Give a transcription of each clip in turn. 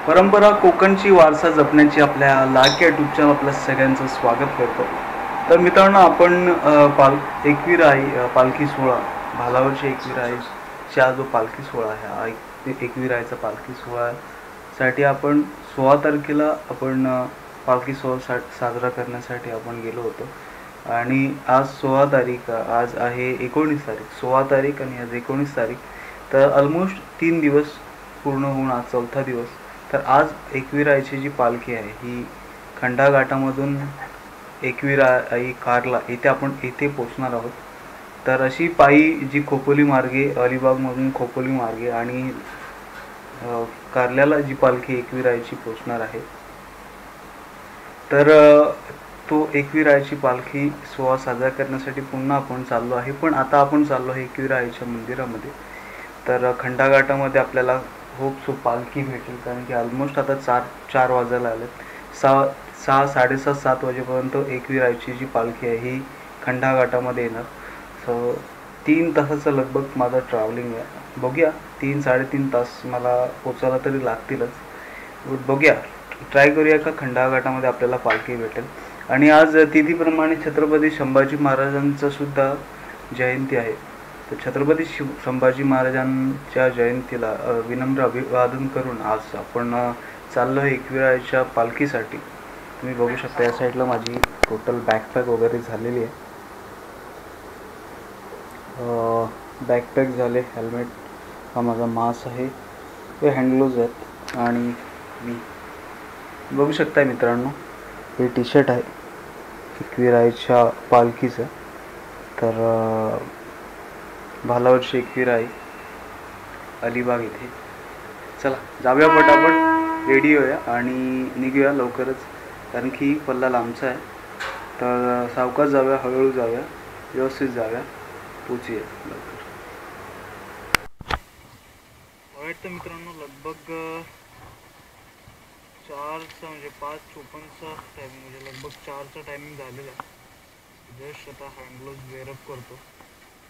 परंपरा कोकणची वारसा जपण्याची आपल्या लाडक्या यूट्यूब चॅनल आपल्या सगळ्यांचं स्वागत करतो. तर मित्रांनो, आपण पालखी सोहळा, भालावरच्या एकविराईचा जो पालखी सोहळा आहे, हा एकविराईचा पालखी सोहळ्यासाठी आपण 16 तारखेला आपण पालखी सोहळा साजरा करण्यासाठी आपण गेलो होतो. आणि आज 16 तारीख, आज आहे 19 तारीख, 16 तारीख आणि आज 19 तारीख. तर ऑलमोस्ट 3 दिवस पूर्ण होऊन आज चौथा दिवस. तर आज एकविराईची जी पालखी आहे ही खंडाघाटामधून एकविराई कारला येथे पोचणार आहोत. तर अशी पायी जी खोपोली मार्गे, अलिबागमधून खोपोली मार्गे आणि कारल्याला जी पालखी एकविराईची पोचणार आहे. तर तो एकविराईची पालखी सोहळा साजरा करण्यासाठी पुन्हा आपण चाललो आहे. पण आता आपण चाललो आहे एकविराईच्या मंदिरामध्ये. तर खंडाघाटामध्ये आपल्याला होप सो पालखी भेटेल, कारण की ऑलमोस्ट आता चार वाजायला आलेत. 6, 6, 6:30, 7 वाजेपर्यंत एकविराईची जी पालखी आहे ही खंडाघाटामध्ये येणार. सो 3 तासाचं लगभग माझं ट्रॅव्हलिंग आहे. बघूया, 3-3.5 तास मला पोचायला तरी लागतीलच. बघूया, ट्राय करूया का खंडाघाटामध्ये आपल्याला पालखी भेटेल. आणि आज तिथीप्रमाणे छत्रपती संभाजी महाराजांचं सुद्धा जयंती आहे. तर छत्रपती संभाजी महाराजांच्या जयंतीला विनम्र अभिवादन करून आज आपण चाललो आहे एकविराईच्या पालखीसाठी. तुम्ही बघू शकता या साईडला माझी टोटल बॅकपॅक वगैरे झालेली आहे. बॅकपॅक झाले, हेल्मेट, हा माझा मास्क आहे, हे हँडग्लोव्ज आहेत. आणि मी बघू शकताय मित्रांनो, हे टी शर्ट आहे एकविराईच्या पालखीचं. तर भालावरची एकविराई अलिबाग इथे. चला जाऊया, पटापट रेडी होऊया आणि निघूया लवकरच, कारण की पल्ला लांबचा आहे. तर सावकाश जाऊया, हळूहळू जाऊया, व्यवस्थित जाऊया, पोचूया लवकर. ऑलराईट, तर मित्रांनो, लगभग 4चा म्हणजे 5:54चा टायमिंग, म्हणजे लगभग 4चा टायमिंग झालेला आहे. जस्ट आता हँडग्लोव्ज वेअरअप करतो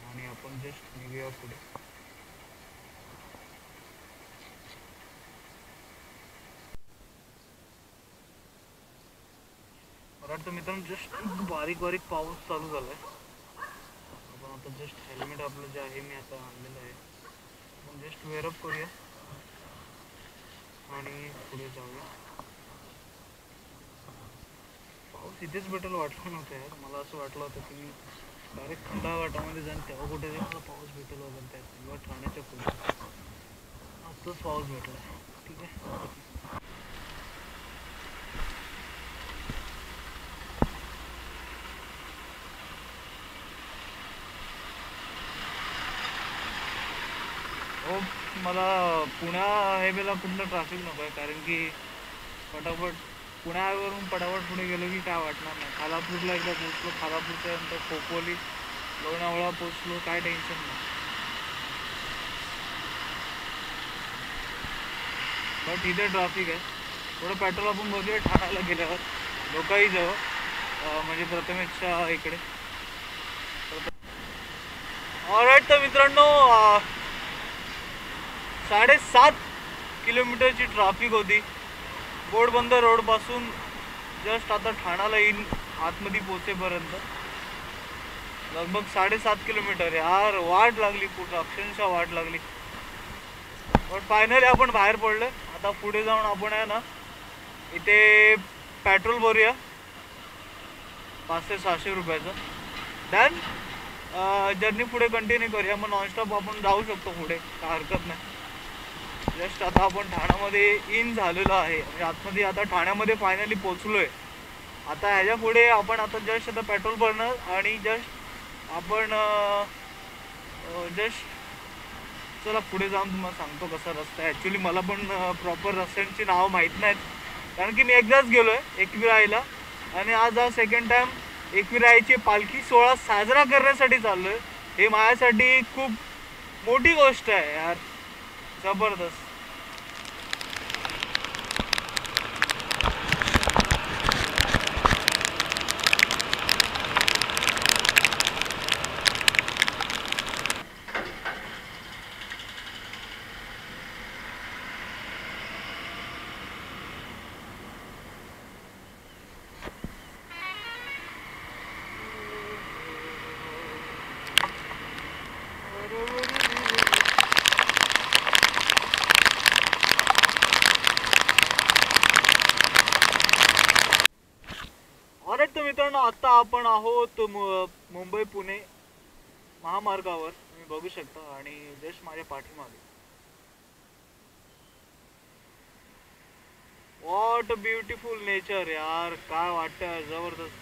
आणि आपण जस्ट निघूया पुढे. ऑलराईट, तर मित्रांनो, जस्ट बारीक पाऊस चालू झाला आहे. आपण आता जस्ट हेल्मेट आपलं जे आहे मी आता आणलेलं आहे, आपण जस्ट वेअरअप करूया आणि पुढे जाऊया. पाऊस इथेच भेटेल वाटलं नव्हतं यार. मला असं वाटलं होतं की मी डायरेक्ट खंडाघाटामध्ये जाईन, तेव्हा कुठेतरी मला पाऊस भेटेल वगैरे, त्या किंवा ठाण्याच्या पुढे. आत्ताच पाऊस भेटला. ठीक आहे. हो, मला पुण्या हायवेला कुठलं ट्रॅफिक नको आहे, कारण की पटापट पुण्या हायवेवरून पटापट पुढे गेलो की काय वाटणार नाही. खालापूरला एकदा पोचलो, खालापूरच्या नंतर खोपोली, लोणावळा पोचलो, काय टेन्शन नाही. बट इथे ट्रॅफिक आहे. थोडं पेट्रोल आपण बघूया ठाण्याला गेल्यावर, लोकाही जवळ, म्हणजे प्रथमेशच्या इकडे. ऑलराईट, तर मित्रांनो, 7.5 किलोमीटरची ट्रॅफिक होती घोडबंदर रोडपासून जस्ट आता ठाण्याला येईन आतमध्ये पोचेपर्यंत. लगभग 7.5 किलोमीटर यार. वाट लागली, कुठं अक्षरशः वाट लागली. बट फायनली आपण बाहेर पडलो. आता पुढे जाऊन आपण आहे ना, इथे पेट्रोल भरूया 500-600 रुपयाचं. देन जर्नी पुढे कंटिन्यू करूया. मग नॉनस्टॉप आपण जाऊ शकतो पुढे, काय हरकत नाही. जस्ट आता आपण ठाण्यामध्ये इन झालेलो आहे, म्हणजे आतमध्ये आता ठाण्यामध्ये फायनली पोचलो आहे. आता ह्याच्या पुढे आपण आता जस्ट आता पेट्रोल भरणार आणि जस्ट आपण जस्ट चला पुढे जाऊन तुम्हाला सांगतो कसा रस्ता आहे. ॲक्च्युली मला पण प्रॉपर रस्त्यांची नावं माहीत नाहीत, कारण की मी एकदाच गेलो आहे एकविराईला आणि आज हा सेकंड टाईम एकविराईची पालखी सोहळा साजरा करण्यासाठी चाललो आहे. हे माझ्यासाठी खूप मोठी गोष्ट आहे यार, जबरदस्त. मित्रांनो, आता आपण आहोत मुंबई पुणे महामार्गावर, तुम्ही बघू शकता. आणि जस्ट माझ्या पाठीमागे व्हॉट ब्युटिफुल नेचर यार, काय वाटतं, जबरदस्त.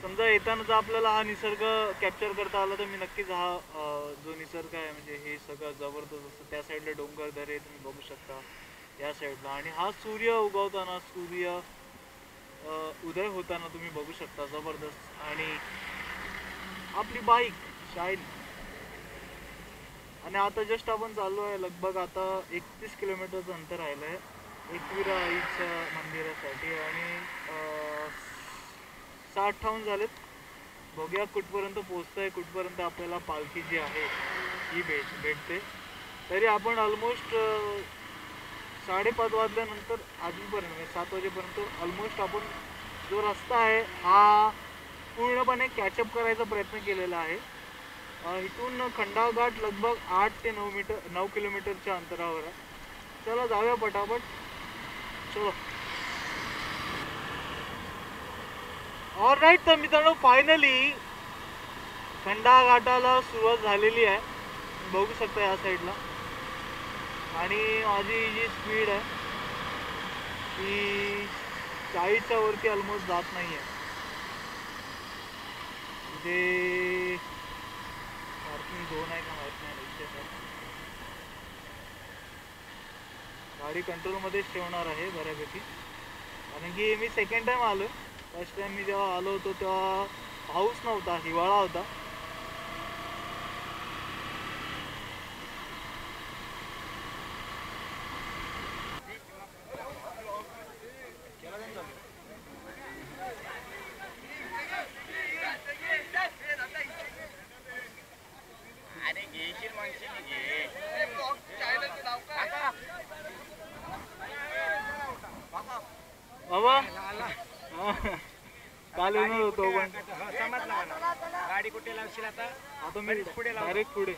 समजा येताना जर आपल्याला हा निसर्ग कॅप्चर करता आला तर मी नक्कीच हा जो निसर्ग आहे म्हणजे हे सगळं जबरदस्त असतं. त्या साईडला डोंगर दरे तुम्ही बघू शकता या साईडला, आणि हा सूर्य उगवताना, सूर्य उदय होताना तुम्ही बघू शकता, जबरदस्त. आणि आपली बाईक शाईन. आणि आता जस्ट आपण चाललो आहे, लगभग आता 31 किलोमीटरचं अंतर राहिलं आहे एकविरा आईच्या मंदिरासाठी. आणि 58 झालेत. बघूया कुठपर्यंत पोचतंय, कुठपर्यंत आपल्याला पालखी जी आहे ही भेटते. तरी आपण ऑलमोस्ट 5:30 वाजल्यानंतर अजूनपर्यंत म्हणजे 7 वाजेपर्यंत ऑलमोस्ट आपण जो रस्ता आहे हा पूर्णपणे कॅचअप करायचा प्रयत्न केलेला आहे. इथून खंडाळा घाट लगभग 8 ते 9 किलोमीटरच्या अंतरावर आहे. चला जाऊया पटापट, चलो. ऑलराईट, तर मित्रांनो फायनली खंडाळा घाटाला सुरुवात झालेली आहे, बघू शकता या साईडला. आणि माझी जी स्पीड आहे ती 40च्या वरती ऑलमोस्ट जात नाही आहे. इथे पार्किंग झोन आहे का माहीत नाही, गाडी कंट्रोलमध्येच ठेवणार आहे बऱ्यापैकी. कारण की मी सेकंड टाइम आलो. फर्स्ट टाइम मी जेव्हा आलो होतो तेव्हा पाऊस नव्हता, हिवाळा होता. बाबा काल येणार होतो पण गाडी कुठे लावशील आता? आता मी डायरेक्ट पुढे.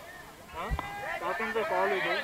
हा, काकांचा कॉल येतो.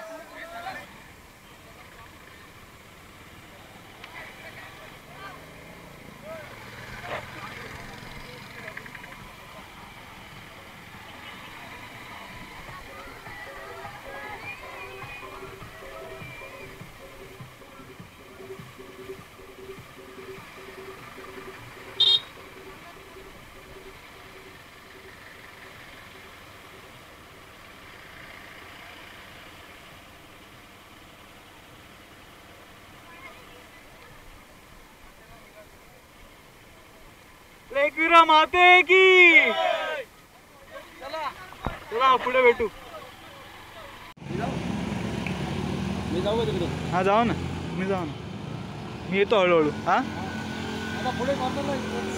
एकविरा माते की. चला पुढे भेटू. मी जाऊ तिकडे. हा जाऊ ना, मी जाऊ ना, मी येतो हळूहळू. हा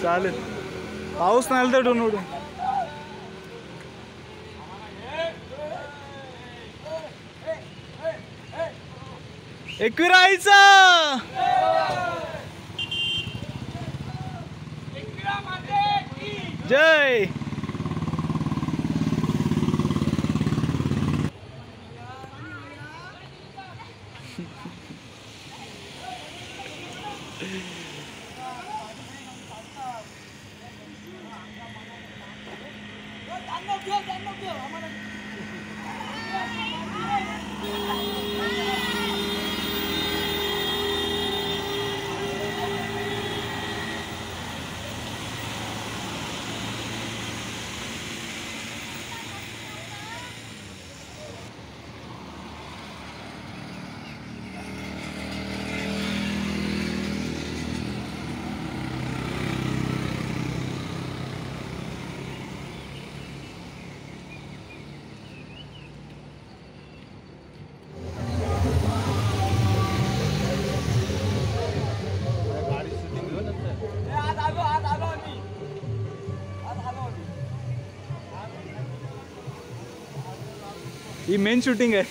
चालेल, पाऊस नाही आला तर डोन उडून. एकविरा आईचा जय. ही मेन शूटिंग आहे.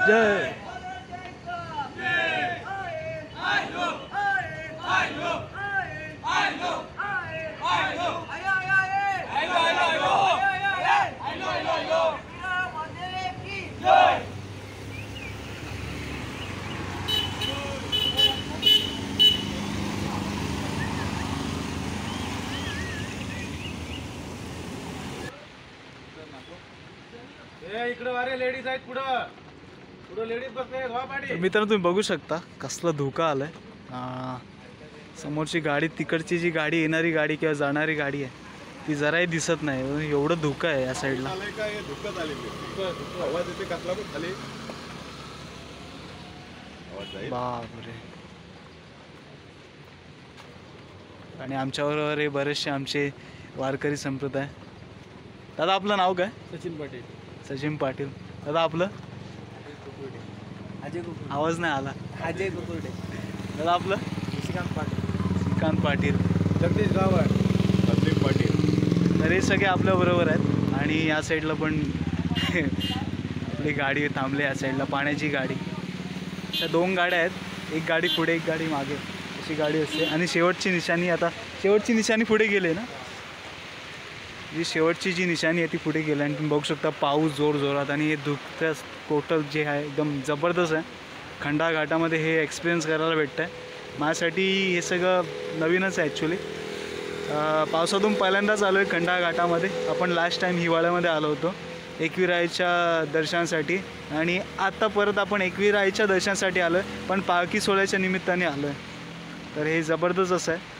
जय. इकडं वारे लेडीज आहेत पुढं पुढं लेडीज बसले धुवा पाडी. मित्रांनो तुम्ही बघू शकता कसला धोका आलाय. समोरची गाडी, तिकडची जी गाडी, येणारी गाडी किंवा जाणारी गाडी आहे ती जराही दिसत नाही. एवढं धोका आहे या साईडला. बापरे. आणि आमच्याबरोबर हे बरेचसे आमचे वारकरी संप्रदाय. दादा आपलं नाव काय? सचिन पाटील. सचिन पाटील. दादा आपलं? अजय कुकुर्डे. आवाज नाही आला. अजय कुकुर्डे. दादा आपलं? श्रीकांत पाटील. श्रीकांत पाटील. जगदीश गावड. संदीप पाटील. तर हे सगळे आपल्या बरोबर आहेत. आणि या साईडला पण आपली गाडी थांबली, या साईडला पाण्याची गाडी. त्या 2 गाड्या आहेत, एक गाडी पुढे एक गाडी मागे अशी गाडी असते. आणि शेवटची निशाणी, आता शेवटची निशाणी पुढे गेले ना, जी शेवटची जी निशाणी आहे ती पुढे गेली. आणि तुम्ही बघू शकता पाऊस जोरात आणि हे धुकं टोटल जे आहे एकदम जबरदस्त आहे. खंडा घाटामध्ये हे एक्सपिरियन्स करायला भेटतं आहे. माझ्यासाठी हे सगळं नवीनच आहे ॲक्च्युली. पावसातून पहिल्यांदाच आलो आहे खंडा घाटामध्ये. आपण लास्ट टाईम हिवाळ्यामध्ये आलो होतो एकविराईच्या दर्शनासाठी. आणि आत्ता परत आपण एकविराईच्या दर्शनासाठी आलो आहे, पण पालखी सोहळ्याच्या निमित्ताने आलो आहे. तर हे जबरदस्त असं आहे.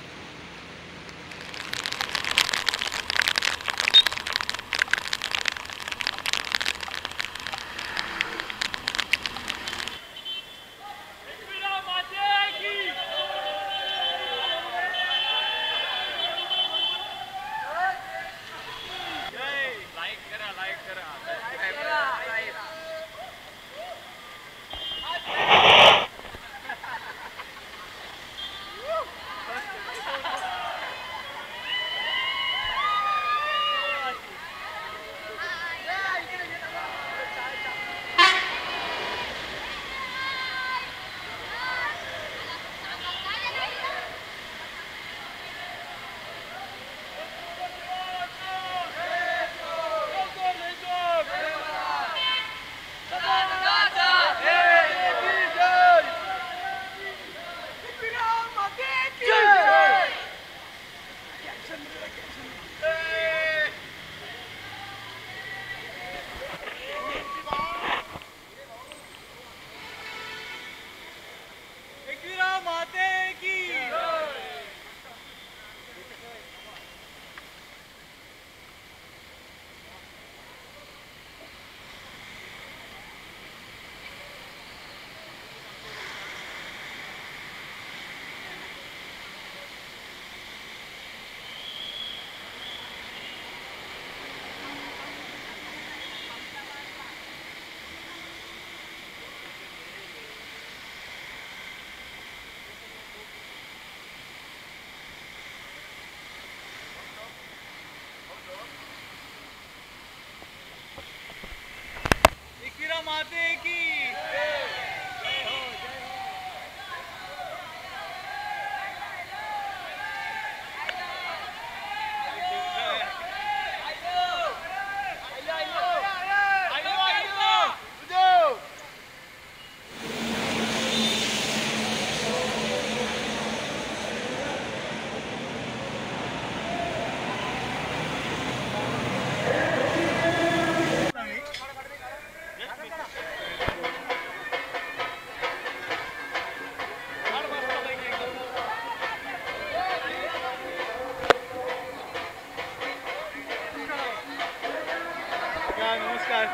माते की नमस्कार.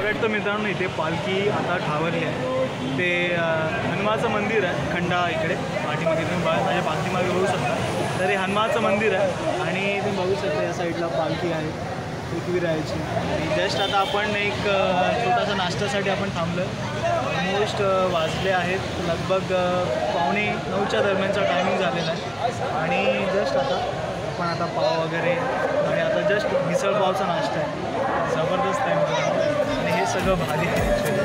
वाटतं मित्रांनो इथे पालखी आता ठावरली आहे. ते हनुमाचं मंदिर आहे खंडा इकडे पाठीमागे, तुम्ही माझ्या पाठीमागे बघू शकता. तर हे हनुमाचं मंदिर आहे आणि तुम्ही बघू शकता या साईडला पालखी आहे एकविरायची. आणि जस्ट आता आपण एक छोटासा नाश्त्यासाठी आपण थांबलो. ऑलमोस्ट वाजले आहेत लगभग 8:45 दरम्यानचा टायमिंग झालेला आहे. आणि जस्ट आता पाव वगैरे आणि आता जस्ट मिसळ पावचा नाश्ता आहे. जबरदस्त आहे आणि हे सगळं भारी आहे ॲक्च्युली.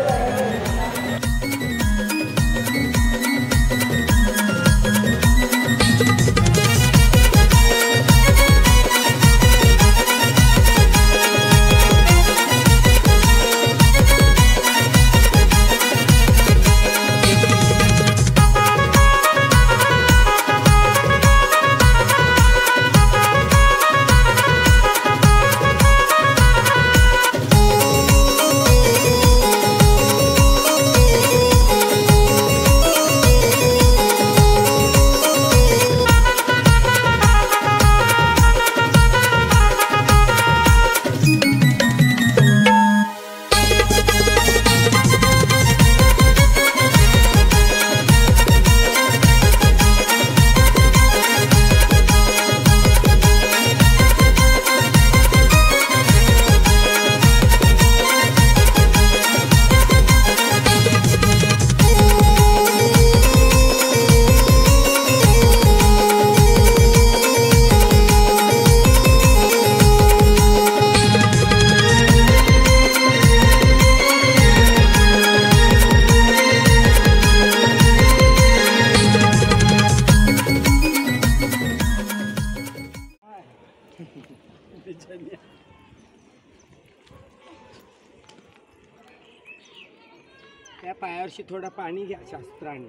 त्या पायावरशी थोडं पाणी घ्या शास्त्राने.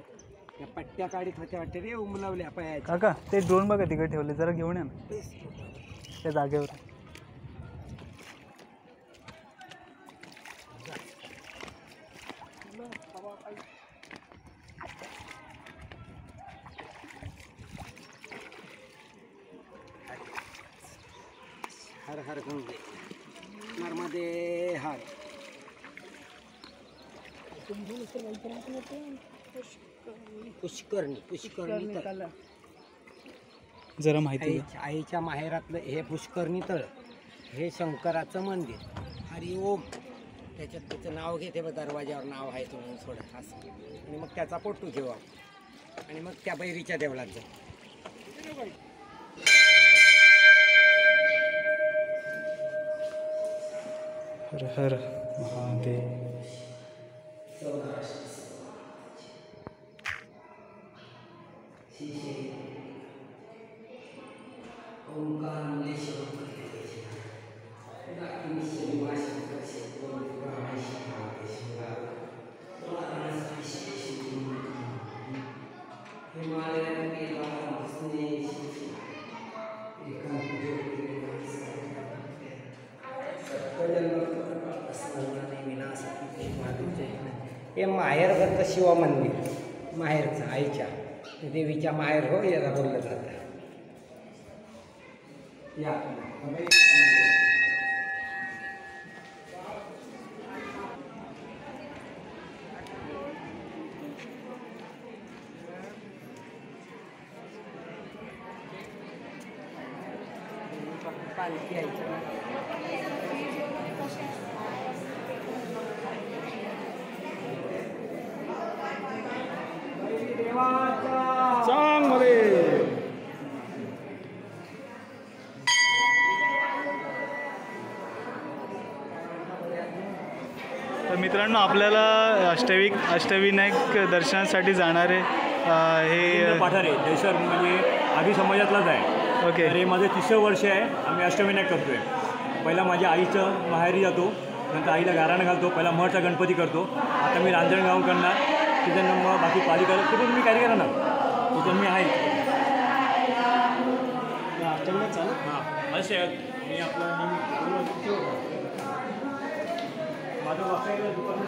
त्या पट्ट्या काढीत होत्या वाटते रे उमलवल्या पायाच्या. काका ते ड्रोन बघा तिकडे ठेवले, जरा घेऊन या ना त्या जागेवर. हर हर गंगे नर्मदे हर. पुष्करणी पुष्करणी तळ. जरा माहिती द्या. आईच्या माहेरातलं हे पुष्करणी तळ, हे शंकराचं मंदिर. हरिओम. त्याच्यात त्याचं नाव घेते बघ, दरवाज्यावर नाव आहे तुम्ही थोडं असं. आणि मग त्याचा फोटो घेऊ आपण आणि मग त्या बैरीच्या देवळात जाऊ. हर हर महादेव. हे माहेरघरचं शिव मंदिर, माहेरचं आईच्या देवीच्या माहेर हो याला बोललं जातं. या पालखी यायचं. तर मित्रांनो आपल्याला अष्टविनायक दर्शनासाठी जाणारे हे पाठारे देशर म्हणजे आधी समाजातलाच आहे. ओके. तर हे माझं 30 वर्ष आहे. आम्ही अष्टविनायक करतो आहे. पहिला माझ्या आईचं माहेरी जातो, नंतर आईला गाराणं घालतो, पहिला महडचा गणपती करतो. आता मी रांजणगाव करणार, तिथं मग बाकी पालिका तिथून मी काय करणार तिथून मी आहे अष्टविनायक चालत. हां असे मी आपलं माझं वाचायला भवानी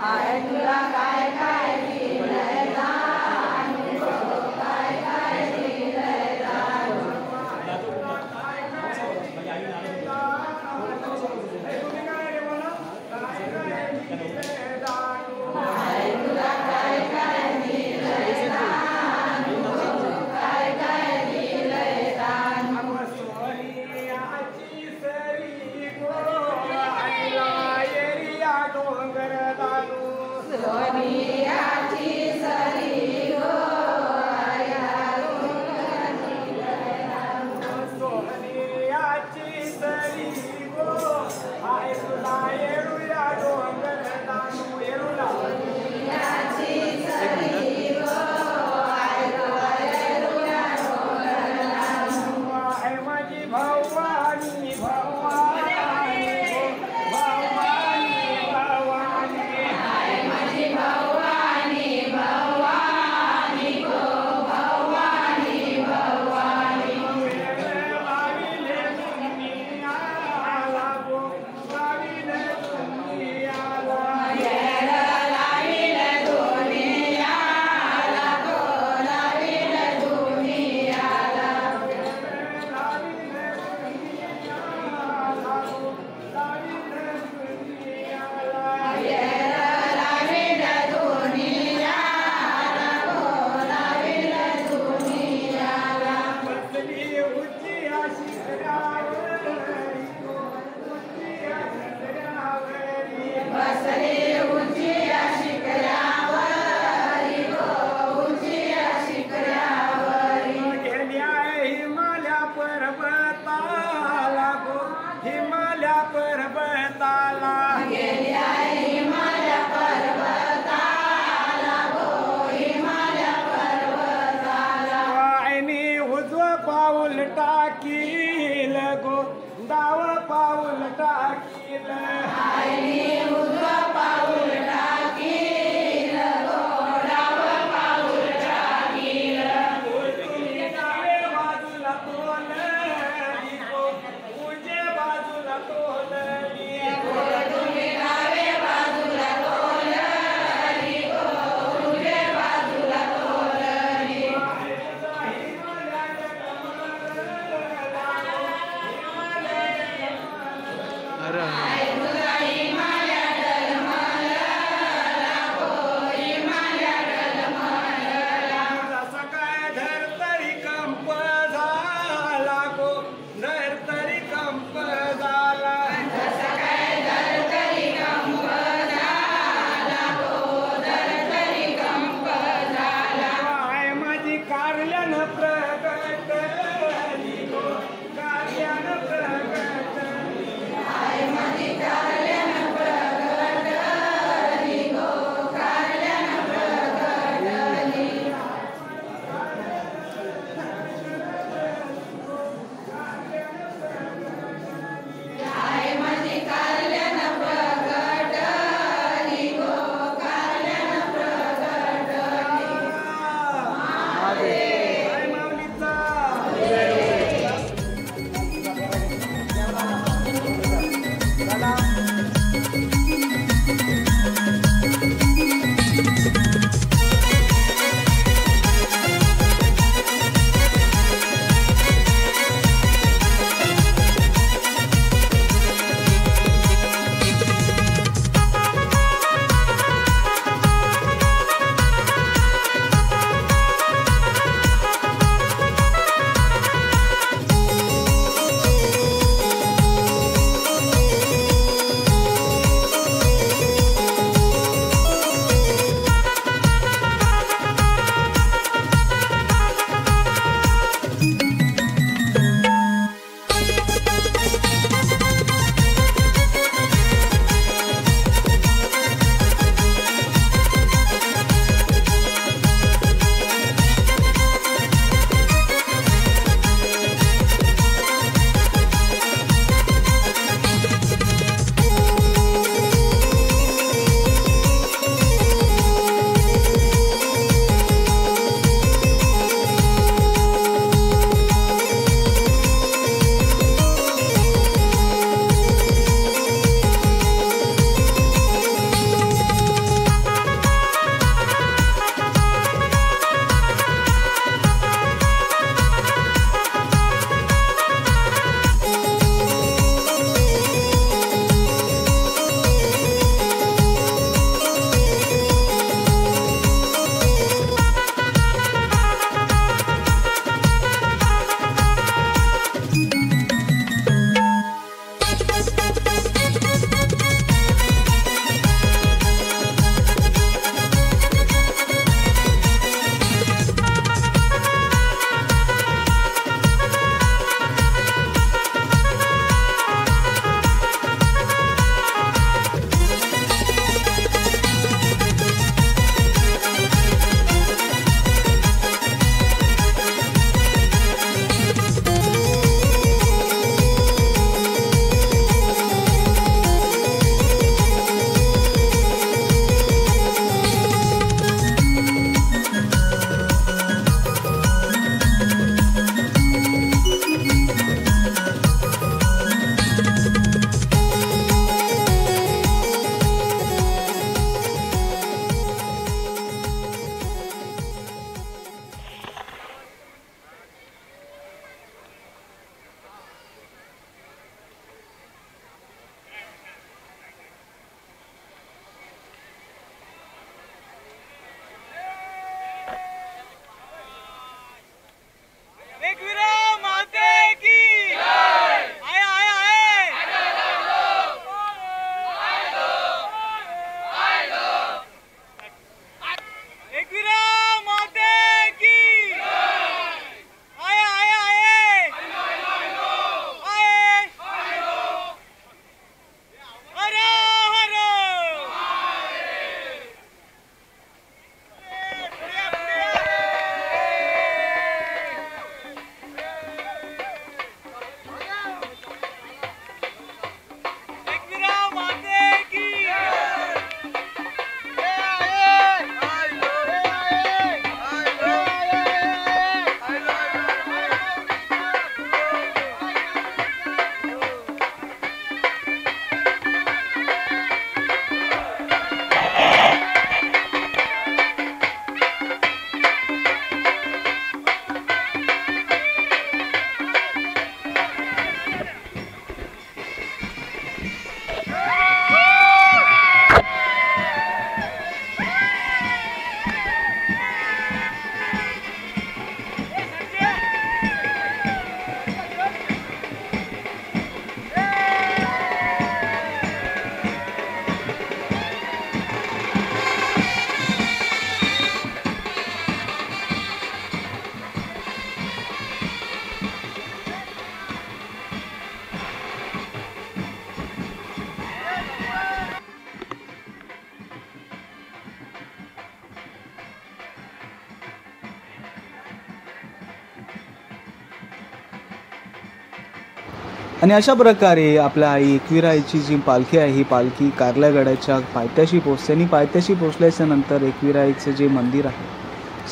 आणि अशा प्रकारे आपल्या आई एकविरा आईची जी पालखी आहे ही पालखी कारल्यागडाच्या पायथ्याशी पोचते आणि पायथ्याशी पोचल्याच्या नंतर एकविरा आईचं जे मंदिर आहे,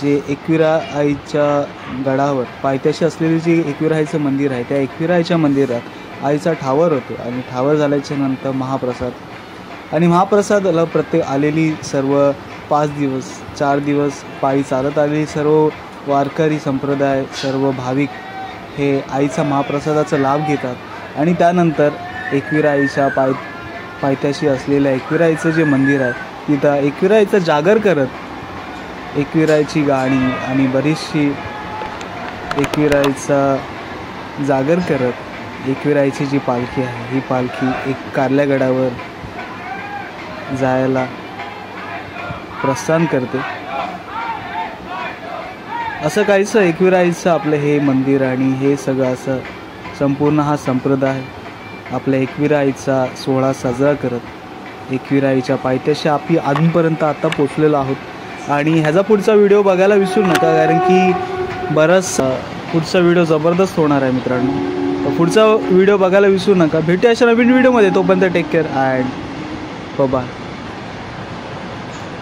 जे एकविरा आईच्या गडावर पायथ्याशी असलेले जे एकविरा आईचं मंदिर आहे, त्या एकविरा आईच्या मंदिरात आईचा ठावर होतो आणि ठावर झाल्याच्या नंतर महाप्रसाद, आणि महाप्रसादाला प्रत्येक आलेली सर्व 5 दिवस 4 दिवस पायी चालत आलेली सर्व वारकरी संप्रदाय, सर्व भाविक हे आईचा महाप्रसादाचा लाभ घेतात आणि त्यानंतर एकविरा आईच्या पायथ्याशी असलेल्या एकविरा आईचं जे मंदिर आहे तिथं एकविरा आईचं जागर करत एकविरा आईची गाणी आणि बरीचशी एकविरा आईचा जागर करत एकविरा आईची जी पालखी आहे ही पालखी एक कारल्यागडावर जायला प्रस्थान करते. असं काहीसं एकविरा आईचं आपलं हे मंदिर आणि हे सगळं असं संपूर्ण हा संप्रदाय आपल्या एकविरा आईचा सोहळा साजरा करत एकविरा आईच्या पायथ्याशी आम्ही अजूनपर्यंत आता पोचलेलो आहोत. आणि ह्याचा पुढचा व्हिडिओ बघायला विसरू नका, कारण की बराच पुढचा व्हिडिओ जबरदस्त होणार आहे मित्रांनो. तर पुढचा व्हिडिओ बघायला विसरू नका. भेटूया अशा नवीन व्हिडिओमध्ये. तोपर्यंत टेक केअर अँड बाय.